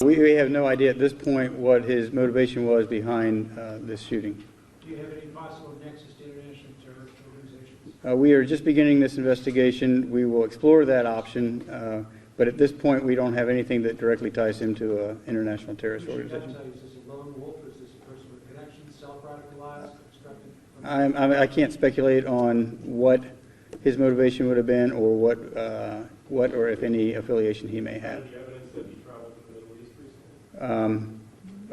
We have no idea at this point what his motivation was behind this shooting. Do you have any possible nexus to international terrorist organizations? We are just beginning this investigation. We will explore that option, but at this point we don't have anything that directly ties him to an international terrorist organization. Is this a lone wolf, or is this a person with connections, self-radicalized, obstructed? I can't speculate on what his motivation would have been, or what or if any affiliation he may have. Any evidence that he traveled to the Middle East recently?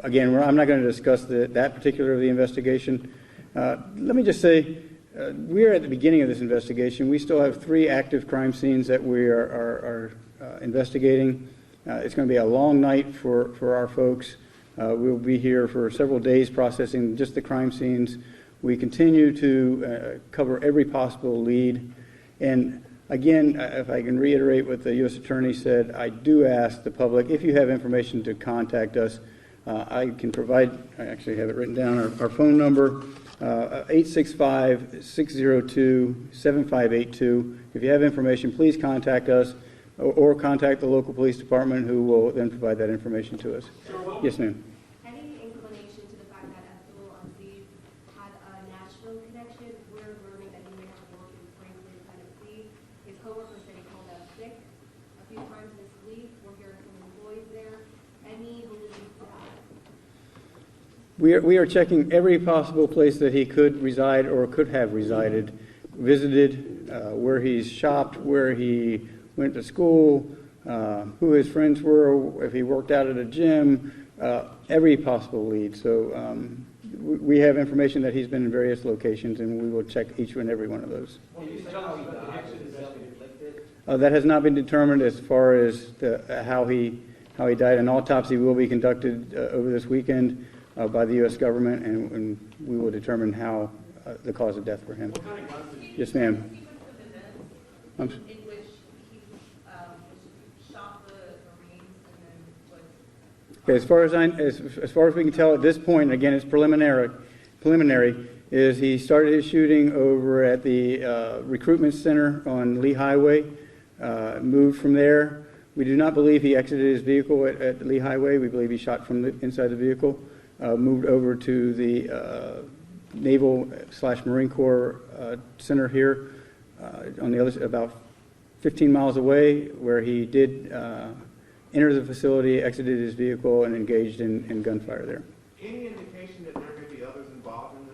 Again, I'm not going to discuss that particular of the investigation. Let me just say, we are at the beginning of this investigation. We still have 3 active crime scenes that we are investigating. It's going to be a long night for our folks. We'll be here for several days processing just the crime scenes. We continue to cover every possible lead. And again, if I can reiterate what the U.S. Attorney said, I do ask the public, if you have information, to contact us. I can provide, I actually have it written down, our phone number, 865-602-7582. If you have information, please contact us, or contact the local police department, who will then provide that information to us. Yes, ma'am. Any inclination to the fact that Abdul Aziz had a Nashville connection? We're learning that he may have worked in Franklin, Tennessee. His coworker said he called out sick a few times this week. We're hearing from employees there. Any validity to that? We are checking every possible place that he could reside or could have resided, visited, where he's shopped, where he went to school, who his friends were, if he worked out at a gym, every possible lead. So we have information that he's been in various locations, and we will check each and every one of those. That has not been determined as far as how he died. An autopsy will be conducted over this weekend by the U.S. government, and we will determine how the cause of death for him. Yes, ma'am. Okay, as far as we can tell at this point, and again, it's preliminary, is he started his shooting over at the recruitment center on Lee Highway, moved from there. We do not believe he exited his vehicle at Lee Highway. We believe he shot from inside the vehicle, moved over to the Naval/Marine Corps center here on the other, about 15 miles away, where he did entered the facility, exited his vehicle, and engaged in gunfire there. Any indication that there may be others involved in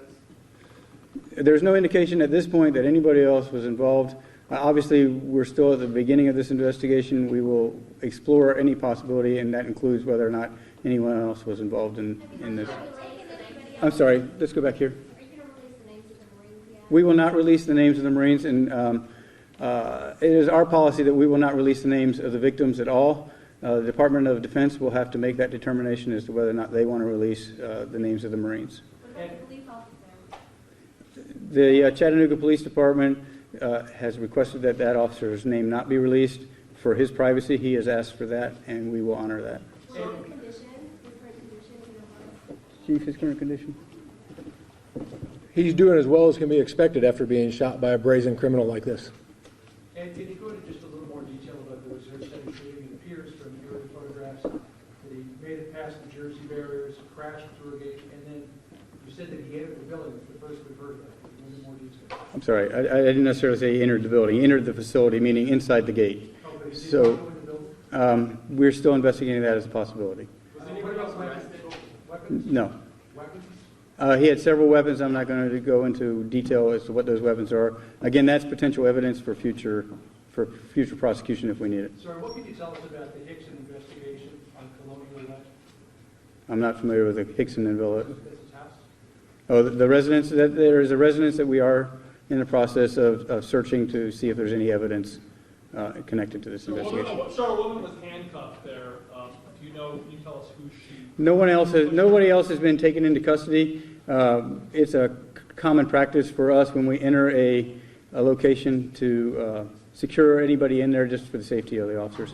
this? There's no indication at this point that anybody else was involved. Obviously, we're still at the beginning of this investigation. We will explore any possibility, and that includes whether or not anyone else was involved in this. I'm sorry, let's go back here. Are you going to release the names of the Marines yet? We will not release the names of the Marines, and it is our policy that we will not release the names of the victims at all. The Department of Defense will have to make that determination as to whether or not they want to release the names of the Marines. What about the police officer? The Chattanooga Police Department has requested that that officer's name not be released. For his privacy, he has asked for that, and we will honor that. His current condition, you know, Chief, his current condition? He's doing as well as can be expected after being shot by a brazen criminal like this. And can you go into just a little more detail about the reserve center shooting? It appears from the early photographs that he made it past the Jersey barriers, crashed through a gate, and then you said that he entered the building. It's the first we've heard of that. Can you go into more detail? I'm sorry, I didn't necessarily say he entered the building. He entered the facility, meaning inside the gate. Oh, but is he So also in the building? we're still investigating that as a possibility. What about weapons? No. Weapons? He had several weapons. I'm not going to go into detail as to what those weapons are. Again, that's potential evidence for future prosecution if we need it. Sir, what can you tell us about the Hickson investigation on Colonial Left? I'm not familiar with the Hickson and Villa. That's his house? Oh, the residence. There is a residence that we are in the process of searching to see if there's any evidence connected to this investigation. So a woman was handcuffed there. Do you know? Can you tell us who she? Nobody else has been taken into custody. It's a common practice for us when we enter a location to secure anybody in there just for the safety of the officers.